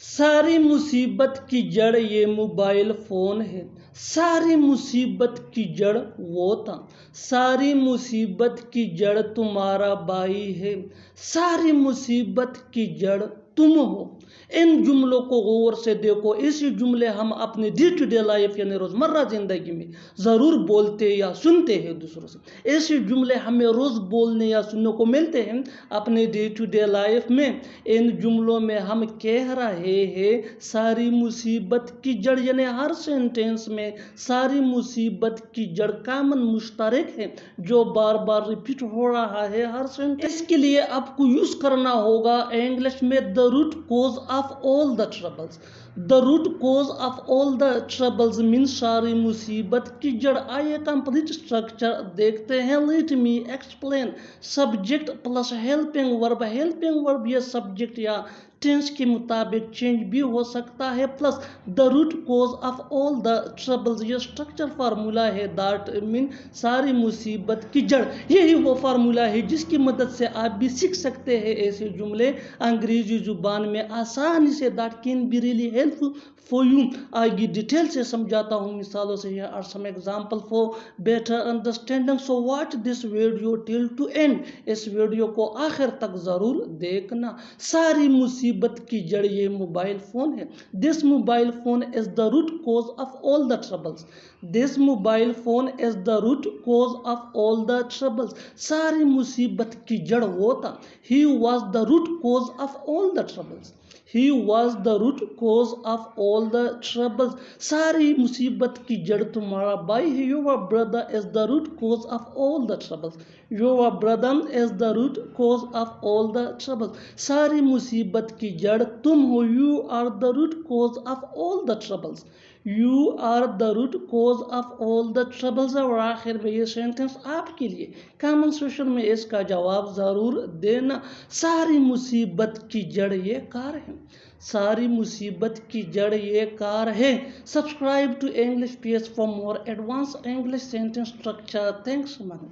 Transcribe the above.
ساری مصیبت کی جڑ یہ موبائل فون ہے، ساری مصیبت کی جڑ وہ تھا، ساری مصیبت کی جڑ تمہارا بھائی ہے، ساری مصیبت کی جڑ تم ہو۔ ان جملوں کو غور سے دیکھو، اسی جملے ہم اپنے ڈے ٹو ڈے لائف یعنی روزمرہ زندگی میں ضرور بولتے یا سنتے ہیں دوسروں سے۔ ایسے جملے ہمیں روز بولنے یا سننے کو ملتے ہیں اپنے ڈے ٹو ڈے لائف میں۔ ان جملوں میں ہم کہہ رہے ہیں ساری مصیبت کی جڑ، یعنی ہر سینٹینس میں ساری مصیبت کی جڑ کامن مشترک ہے جو بار بار ریپیٹ ہو رہا ہے ہر سینٹینس۔ اس کے لیے آپ کو یوز کرنا ہوگا انگلش میں the root cause of all the troubles۔ the root cause of all the troubles means ساری مصیبت کی جڑ۔ آئیے کمپلیٹ اسٹرکچر دیکھتے ہیں۔ let me explain۔ Subject plus helping ورب، ہیلپنگ ورب یہ سبجیکٹ یا ٹینس کے مطابق چینج بھی ہو سکتا ہے، plus the root cause of all the troubles یہ اسٹرکچر فارمولا ہے that mean ساری مصیبت کی جڑ۔ یہی وہ فارمولا ہے جس کی مدد سے آپ بھی سیکھ سکتے ہیں ایسے جملے انگریزی زبان میں آسانی سے that can be really helpful for you۔ آگے ڈیٹیل سے سمجھاتا ہوں مثالوں سے۔ Here are some example for better understanding, so watch this video till to end۔ اس ویڈیو کو آخر تک ضرور دیکھنا۔ ساری مصیبت کی جڑ یہ موبائل فون ہے۔ This mobile phone is the root cause of all the troubles۔ This mobile phone is the root cause of all the troubles۔ ساری مصیبت کی جڑ وہ تھا۔ He was the root cause of all the troubles۔ He was the root cause of all the troubles۔ ساری مصیبت کی جڑ تمہارا بھائی ہے۔ Your brother is the root cause of all the troubles۔ Your brother is the root cause of all the troubles۔ ساری مصیبت کی جڑ تم ہو۔ You are the root cause of all the troubles۔ You are the root cause of all the troubles۔ اور آخر میں یہ sentence آپ کے لیے کامن سیشن میں اس کا جواب ضرور دینا۔ ساری مصیبت کی جڑ یہ کار ہے۔ ساری مصیبت کی جڑ یہ کار ہے۔ Subscribe to English pace for more advance English sentence structure. Thanks من۔